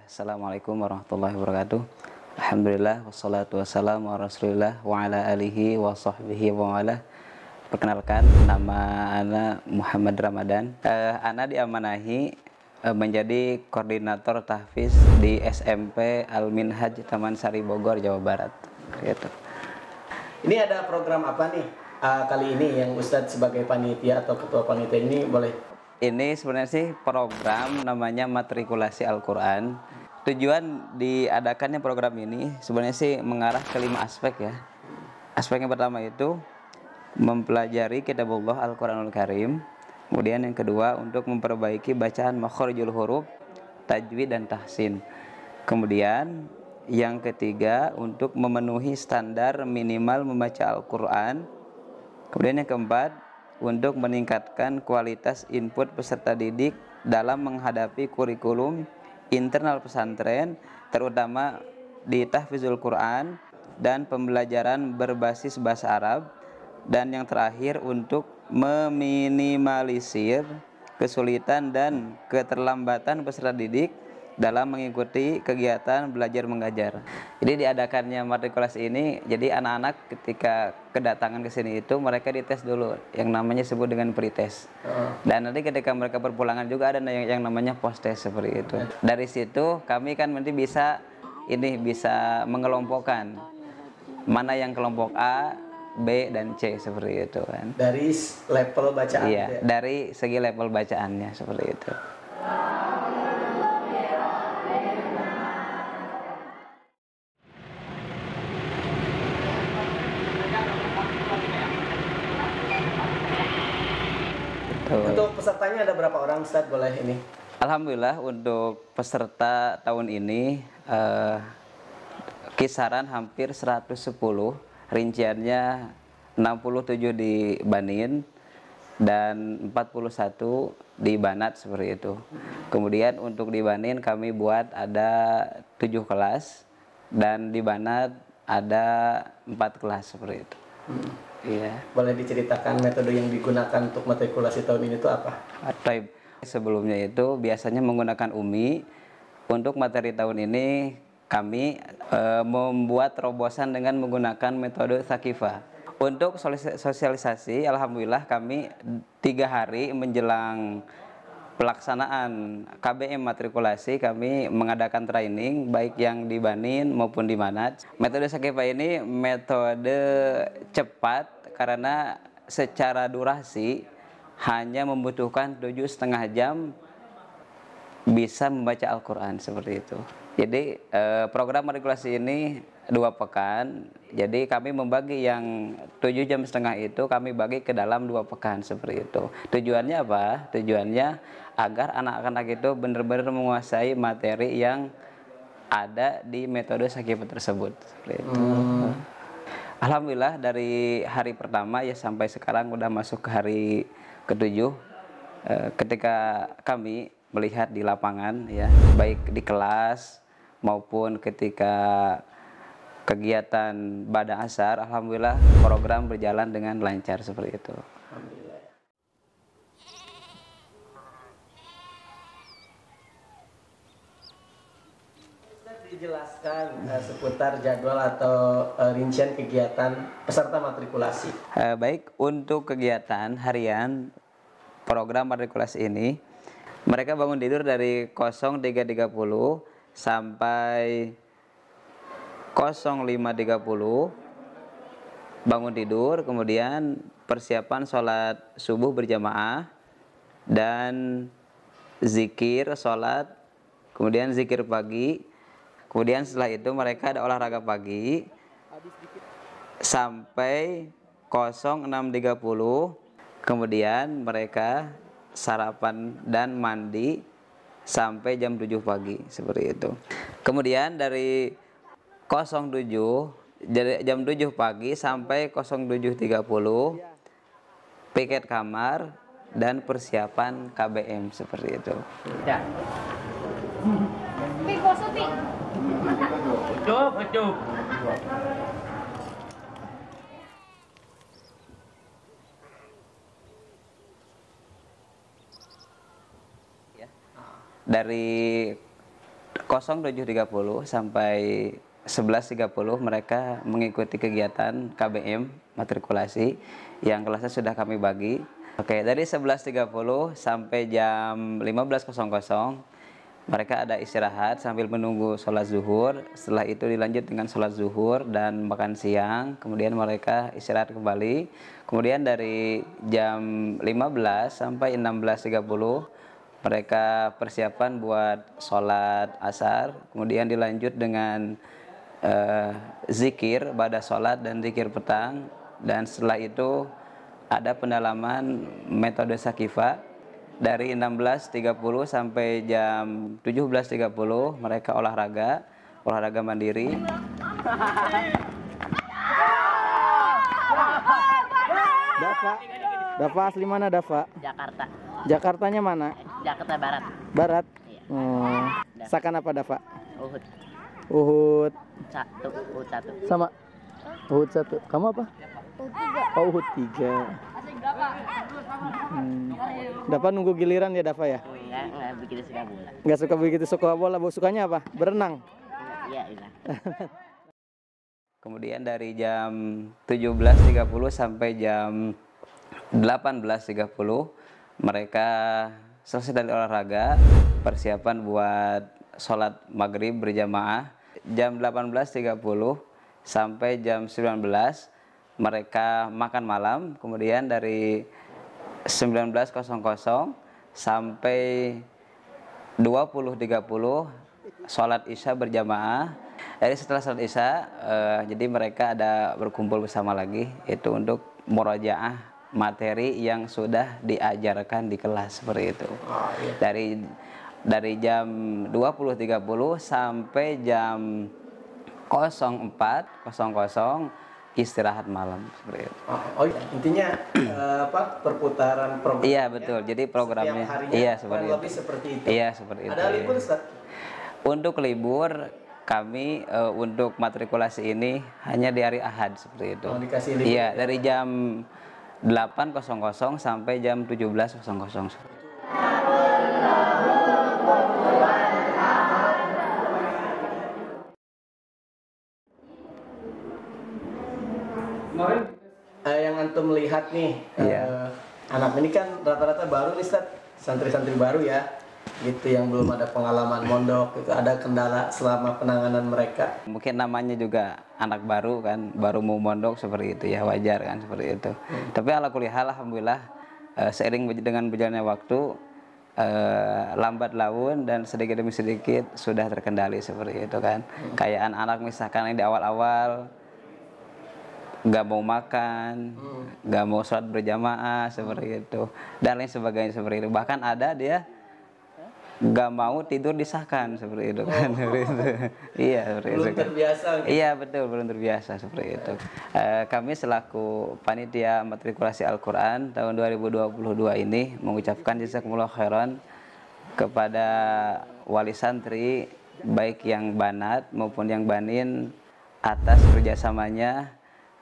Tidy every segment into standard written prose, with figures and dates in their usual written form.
Assalamualaikum warahmatullahi wabarakatuh. Alhamdulillah wassalatu wassalamu ala Rasulillah wa ala alihi wa sahbihi wa ala. Perkenalkan, nama ana Muhammad Ramadan. Ana diamanahi menjadi koordinator tahfiz di SMP Al-Minhaj Taman Sari Bogor, Jawa Barat. Gitu. Ini ada program apa nih kali ini yang Ustadz sebagai panitia atau ketua panitia ini boleh? Ini sebenarnya sih program namanya matrikulasi Al-Quran. Tujuan diadakannya program ini sebenarnya sih mengarah ke 5 aspek ya. Aspek yang pertama itu mempelajari kitabullah Al-Quranul Karim. Kemudian yang kedua untuk memperbaiki bacaan makharijul huruf, tajwid dan tahsin. Kemudian yang ketiga untuk memenuhi standar minimal membaca Al-Quran. Kemudian yang keempat untuk meningkatkan kualitas input peserta didik dalam menghadapi kurikulum internal pesantren, terutama di tahfizul Quran dan pembelajaran berbasis bahasa Arab. Dan yang terakhir untuk meminimalisir kesulitan dan keterlambatan peserta didik dalam mengikuti kegiatan belajar mengajar. Jadi diadakannya matrikulasi ini, jadi anak-anak ketika kedatangan ke sini itu mereka dites dulu, yang namanya sebut dengan pretest. Dan nanti ketika mereka berpulangan juga ada yang namanya post test seperti itu. Dari situ kami kan nanti bisa mengelompokkan mana yang kelompok A, B dan C seperti itu kan. Dari level bacaan. Iya, ya? dari segi level bacaannya seperti itu. Untuk pesertanya ada berapa orang, Ustadz? Boleh ini? Alhamdulillah untuk peserta tahun ini kisaran hampir 110, rinciannya 67 di Banin dan 41 di Banat seperti itu. Kemudian untuk di Banin kami buat ada 7 kelas dan di Banat ada 4 kelas seperti itu. Iya. Boleh diceritakan metode yang digunakan untuk matrikulasi tahun ini itu apa? Taib. Sebelumnya itu biasanya menggunakan UMI. Untuk materi tahun ini kami membuat terobosan dengan menggunakan metode Thaqifah. Untuk sosialisasi, alhamdulillah kami 3 hari menjelang pelaksanaan KBM matrikulasi kami mengadakan training baik yang di Banin maupun di Manat. Metode Thaqifah ini metode cepat karena secara durasi hanya membutuhkan 7,5 jam bisa membaca Al-Quran seperti itu. Jadi program matrikulasi ini 2 pekan. Jadi kami membagi yang 7,5 jam itu kami bagi ke dalam 2 pekan seperti itu. Tujuannya apa? Tujuannya agar anak-anak itu benar-benar menguasai materi yang ada di metode Thaqifah tersebut seperti itu. Alhamdulillah dari hari pertama ya sampai sekarang udah masuk ke hari ke-7, ketika kami melihat di lapangan ya, baik di kelas maupun ketika kegiatan Bada Asar, alhamdulillah program berjalan dengan lancar seperti itu. Alhamdulillah. Dijelaskan seputar jadwal atau rincian kegiatan peserta matrikulasi. Baik, untuk kegiatan harian program matrikulasi ini, mereka bangun tidur dari 03.30 sampai 05.30, bangun tidur, kemudian persiapan sholat subuh berjamaah dan zikir sholat, kemudian zikir pagi. Kemudian setelah itu mereka ada olahraga pagi sampai 06.30. Kemudian mereka sarapan dan mandi sampai jam 7 pagi seperti itu. Kemudian dari jam 7 pagi sampai 07.30 piket kamar dan persiapan KBM seperti itu. Ya. Ucup. Dari 07.30 sampai 11.30 mereka mengikuti kegiatan KBM matrikulasi yang kelasnya sudah kami bagi. Oke, dari 11.30 sampai jam 15.00 mereka ada istirahat sambil menunggu sholat zuhur. Setelah itu dilanjut dengan sholat zuhur dan makan siang. Kemudian mereka istirahat kembali. Kemudian dari jam 15 sampai 16.30 mereka persiapan buat sholat asar. Kemudian dilanjut dengan zikir pada sholat dan zikir petang. Dan setelah itu ada pendalaman metode Sakifah. Dari 16.30 sampai jam 17.30 mereka olahraga mandiri. Dafa asli mana Dafa? Jakarta. Jakartanya mana? Jakarta Barat. Barat. Iya. Oh. Sakan apa Dafa? Uhud. Uhud. Uhud 1. Sama. Uhud 1. Kamu apa? Uhud 3. Oh, Uhud 3. Dafa nunggu giliran ya Dafa ya? Enggak begitu suka bola. Nggak suka begitu suka bola, sukanya apa? Berenang. Iya, iya. Kemudian dari jam 17.30 sampai jam 18.30 mereka selesai dari olahraga, persiapan buat sholat maghrib berjamaah. Jam 18.30 sampai jam 19 mereka makan malam. Kemudian dari 19.00 sampai 20.30 sholat isya berjamaah. Jadi setelah sholat isya, jadi mereka ada berkumpul bersama lagi, itu untuk murojaah materi yang sudah diajarkan di kelas seperti itu. Dari jam 20.30 sampai jam 04.00 istirahat malam seperti itu. Intinya perputaran program. Iya betul. Jadi programnya seperti itu. Seperti itu. Iya seperti itu. Ada libur Ustaz? Untuk libur kami untuk matrikulasi ini hanya di hari Ahad seperti itu. Dikasih libur. Iya, dari jam 8.00 sampai jam 17.00. Yang antum melihat nih, anak ini kan rata-rata baru nih Ustaz, santri-santri baru ya, gitu yang belum ada pengalaman mondok, itu ada kendala selama penanganan mereka. Mungkin namanya juga anak baru kan, baru mau mondok seperti itu ya, wajar kan seperti itu. Tapi ala kulli hal alhamdulillah seiring dengan berjalannya waktu lambat laun dan sedikit demi sedikit sudah terkendali seperti itu kan. Kayak anak-anak misalkan yang di awal-awal nggak mau makan, nggak mau sholat berjamaah seperti itu dan lain sebagainya seperti itu. Bahkan ada dia nggak mau tidur disahkan seperti itu kan. Iya seperti itu. Belum terbiasa. Gitu. Iya betul, belum terbiasa seperti itu. Kami selaku panitia matrikulasi Al-Quran tahun 2022 ini mengucapkan jazakumullah khairan kepada wali santri baik yang banat maupun yang banin atas kerjasamanya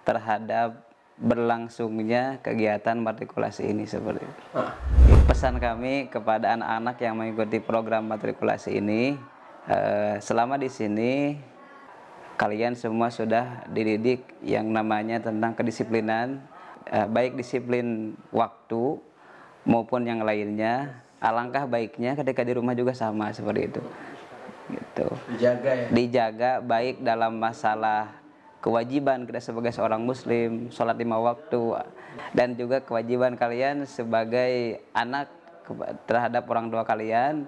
terhadap berlangsungnya kegiatan matrikulasi ini seperti itu. Pesan kami kepada anak-anak yang mengikuti program matrikulasi ini, selama di sini kalian semua sudah dididik yang namanya tentang kedisiplinan, baik disiplin waktu maupun yang lainnya. Alangkah baiknya ketika di rumah juga sama seperti itu. Gitu. Dijaga ya. Dijaga baik dalam masalah kewajiban kita sebagai seorang muslim, sholat 5 waktu, dan juga kewajiban kalian sebagai anak terhadap orang tua kalian,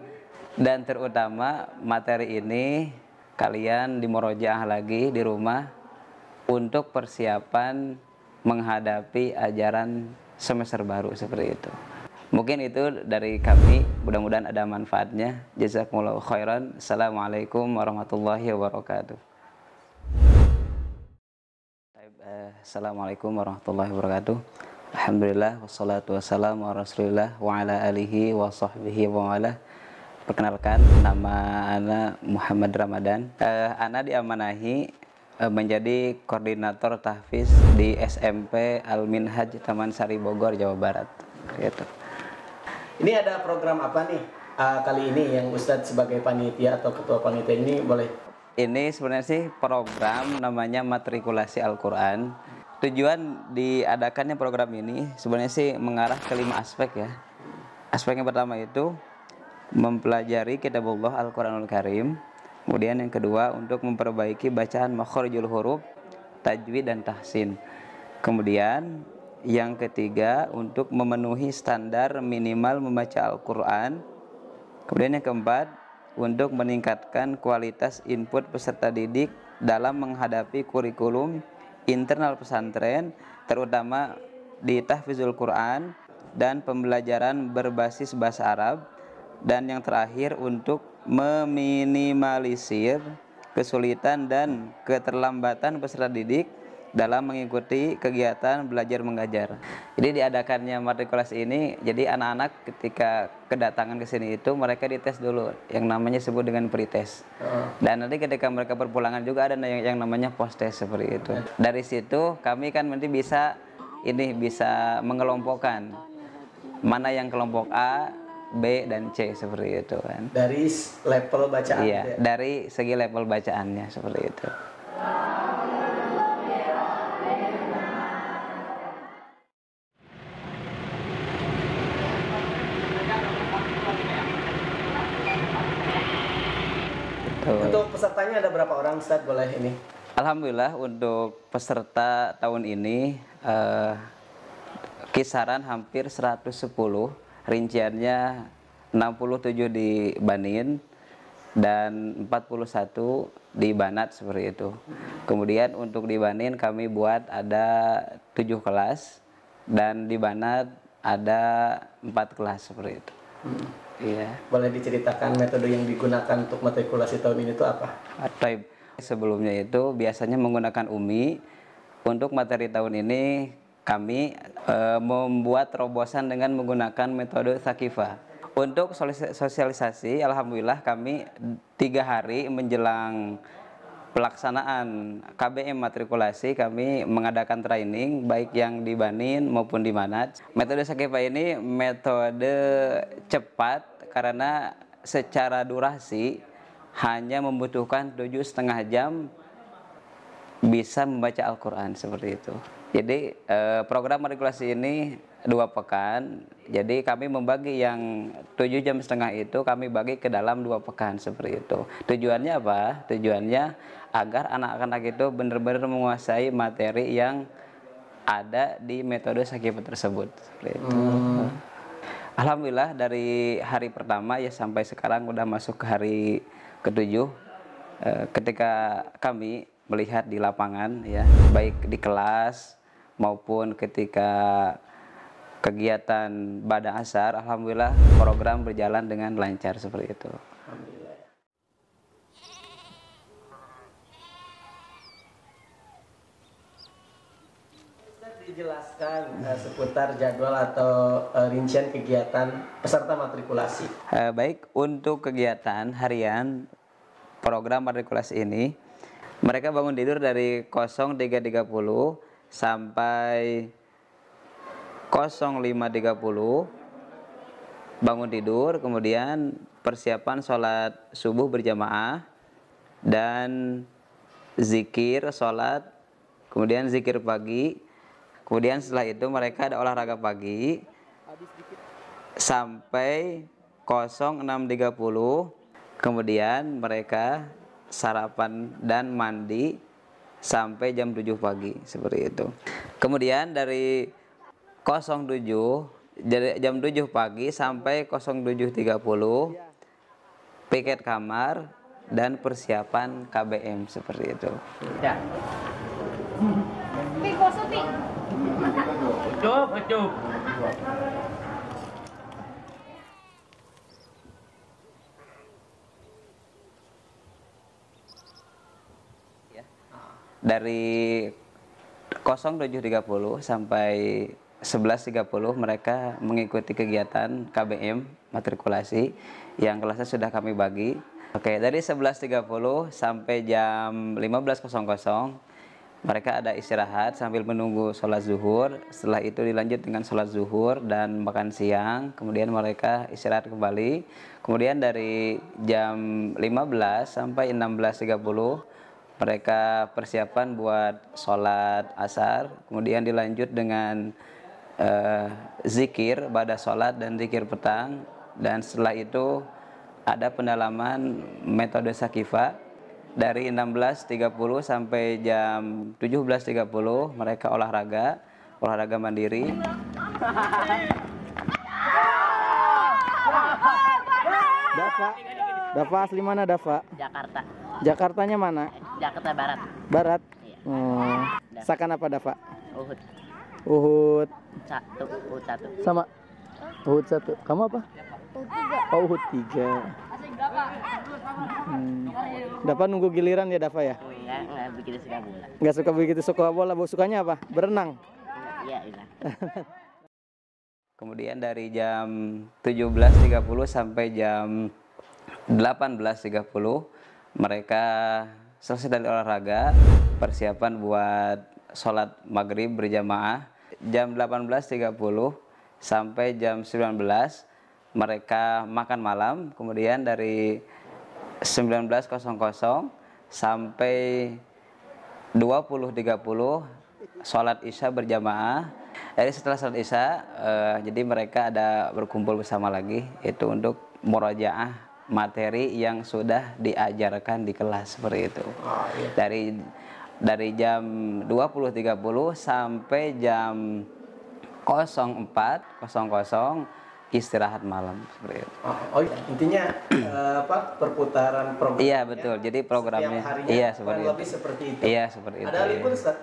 dan terutama materi ini kalian dimurojaah lagi di rumah untuk persiapan menghadapi ajaran semester baru seperti itu. Mungkin itu dari kami, mudah-mudahan ada manfaatnya. Jazakumullahu khairan. Assalamualaikum warahmatullahi wabarakatuh. Assalamualaikum warahmatullahi wabarakatuh. Alhamdulillah wassalatu wassalamu ala Rasulillah wa ala alihi wa sahbihi wa ala. Perkenalkan, nama ana Muhammad Ramadan. Ana diamanahi menjadi koordinator tahfiz di SMP Al-Minhaj Taman Sari Bogor, Jawa Barat. Gitu. Ini ada program apa nih kali ini yang Ustadz sebagai panitia atau ketua panitia ini boleh? Ini sebenarnya sih program namanya matrikulasi Al-Quran. Tujuan diadakannya program ini sebenarnya sih mengarah ke 5 aspek ya. Aspek yang pertama itu mempelajari kitabullah Al-Quranul Karim. Kemudian yang kedua untuk memperbaiki bacaan makharijul huruf, tajwid dan tahsin. Kemudian yang ketiga untuk memenuhi standar minimal membaca Al-Quran. Kemudian yang keempat untuk meningkatkan kualitas input peserta didik dalam menghadapi kurikulum internal pesantren, terutama di tahfizul Quran dan pembelajaran berbasis bahasa Arab. Dan yang terakhir untuk meminimalisir kesulitan dan keterlambatan peserta didik dalam mengikuti kegiatan belajar mengajar. Jadi diadakannya matrikulasi ini, jadi anak-anak ketika kedatangan ke sini itu mereka dites dulu, yang namanya sebut dengan pretest. Dan nanti ketika mereka berpulangan juga ada yang namanya post test seperti itu. Dari situ kami kan nanti bisa mengelompokkan mana yang kelompok A, B dan C seperti itu kan. Dari level bacaan. Iya, ya? Dari segi level bacaannya seperti itu. Untuk pesertanya ada berapa orang, Ustaz? Boleh ini? Alhamdulillah untuk peserta tahun ini kisaran hampir 110, rinciannya 67 di Banin dan 41 di Banat seperti itu. Kemudian untuk di Banin kami buat ada 7 kelas dan di Banat ada 4 kelas seperti itu. Iya. Boleh diceritakan metode yang digunakan untuk matrikulasi tahun ini itu apa? Baik. Sebelumnya itu biasanya menggunakan UMI. Untuk materi tahun ini kami membuat terobosan dengan menggunakan metode Sakifah. Untuk sosialisasi, alhamdulillah kami 3 hari menjelang pelaksanaan KBM matrikulasi kami mengadakan training baik yang di Banin maupun di Manat. Metode Sakifah ini metode cepat karena secara durasi hanya membutuhkan 7,5 jam bisa membaca Al-Quran seperti itu. Jadi program matrikulasi ini 2 pekan. Jadi kami membagi yang 7,5 jam itu kami bagi ke dalam 2 pekan seperti itu. Tujuannya apa? Tujuannya agar anak-anak itu benar-benar menguasai materi yang ada di metode Sakifah tersebut. Seperti itu. Alhamdulillah dari hari pertama ya sampai sekarang udah masuk ke hari ke-7. Ketika kami melihat di lapangan ya, baik di kelas maupun ketika kegiatan Bada Asar, alhamdulillah program berjalan dengan lancar seperti itu. Alhamdulillah. Bisa dijelaskan seputar jadwal atau rincian kegiatan peserta matrikulasi? Baik, untuk kegiatan harian program matrikulasi ini, mereka bangun tidur dari 03.30 sampai 05.30 bangun tidur, kemudian persiapan sholat subuh berjamaah dan zikir sholat, kemudian zikir pagi, kemudian setelah itu mereka ada olahraga pagi sampai 06.30, kemudian mereka sarapan dan mandi sampai jam 7 pagi seperti itu. Kemudian dari 07 jadi jam 7 pagi sampai 07.30 piket kamar dan persiapan KBM seperti itu. Ya. Ucup. Dari 07.30 sampai 11.30 mereka mengikuti kegiatan KBM matrikulasi yang kelasnya sudah kami bagi. Oke, dari 11.30 sampai jam 15.00 Mereka ada istirahat sambil menunggu sholat zuhur. Setelah itu dilanjut dengan sholat zuhur dan makan siang. Kemudian mereka istirahat kembali. Kemudian dari jam 15 sampai 16.30 mereka persiapan buat sholat asar. Kemudian dilanjut dengan zikir pada sholat dan zikir petang. Dan setelah itu ada pendalaman metode Sakifah. Dari 16.30 sampai jam 17.30 mereka olahraga mandiri. Dafa asli mana Dafa? Jakarta. Jakartanya mana? Jakarta Barat. Barat. Iya. Oh. Sakan apa Dafa? Uhud. Uhud. Uhud 1. Sama. Uhud 1. Kamu apa? Oh, Uhud 3. Dapat nunggu giliran ya Dafa ya? Enggak begitu suka bola. Nggak suka begitu suka bola, sukanya apa? Berenang. Iya, iya. Kemudian dari jam 17.30 sampai jam 18.30 mereka selesai dari olahraga, persiapan buat sholat maghrib berjamaah. Jam 18.30 sampai jam 19 mereka makan malam. Kemudian dari 19.00 sampai 20.30 sholat isya berjamaah. Jadi setelah sholat isya jadi mereka ada berkumpul bersama lagi, itu untuk murojaah materi yang sudah diajarkan di kelas, seperti itu. Dari jam 20.30 sampai jam 04.00 istirahat malam, seperti itu. Intinya perputaran program. Iya betul. Jadi programnya iya seperti itu. Lebih seperti itu. Iya seperti itu. Ada libur Ustaz?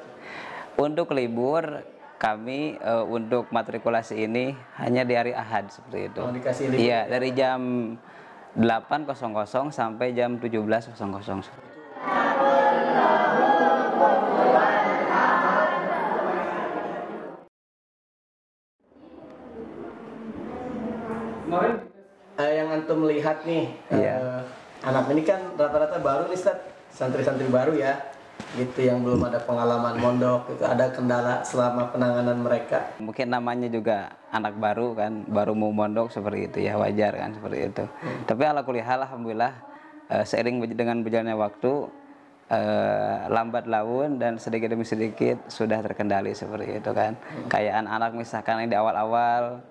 Untuk libur kami untuk matrikulasi ini hanya di hari Ahad, seperti itu. Dikasih libur. Iya, dari jam 8.00 sampai jam 17.00. Yang antum lihat nih, anak ini kan rata-rata baru nih Ustaz, santri-santri baru ya, gitu, yang belum ada pengalaman mondok, itu ada kendala selama penanganan mereka. Mungkin namanya juga anak baru kan, baru mau mondok, seperti itu ya, wajar kan seperti itu. Tapi alhamdulillah seiring dengan berjalannya waktu, lambat laun dan sedikit demi sedikit sudah terkendali, seperti itu kan. Kayak anak-anak misalkan yang di awal-awal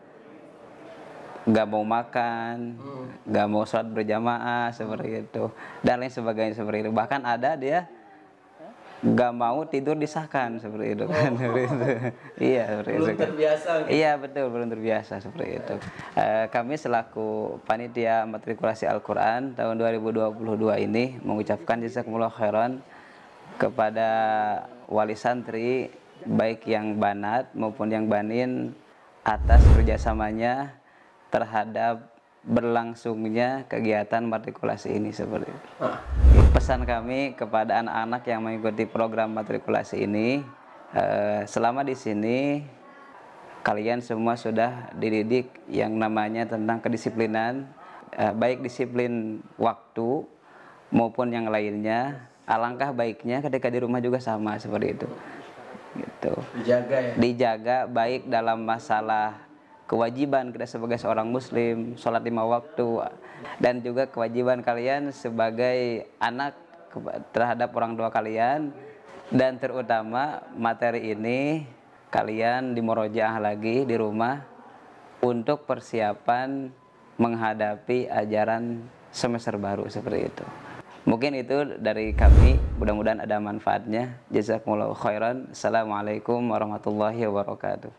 nggak mau makan, nggak mau sholat berjamaah, seperti itu, dan lain sebagainya, seperti itu. Bahkan ada dia nggak mau tidur disahkan, seperti itu kan. Iya, seperti itu. Belum terbiasa. Iya betul, belum terbiasa, seperti itu. Kami selaku panitia matrikulasi Al-Quran tahun 2022 ini mengucapkan jazakumullah khairan kepada wali santri baik yang banat maupun yang banin atas kerjasamanya terhadap berlangsungnya kegiatan matrikulasi ini, seperti itu. Pesan kami kepada anak-anak yang mengikuti program matrikulasi ini, selama di sini kalian semua sudah dididik yang namanya tentang kedisiplinan, baik disiplin waktu maupun yang lainnya. Alangkah baiknya ketika di rumah juga sama, seperti itu. Gitu. Dijaga ya. Dijaga baik dalam masalah kewajiban kita sebagai seorang muslim, sholat 5 waktu, dan juga kewajiban kalian sebagai anak terhadap orang tua kalian. Dan terutama materi ini kalian dimurojaah lagi di rumah untuk persiapan menghadapi ajaran semester baru, seperti itu. Mungkin itu dari kami, mudah-mudahan ada manfaatnya. Jazakumullahu khairan. Assalamualaikum warahmatullahi wabarakatuh.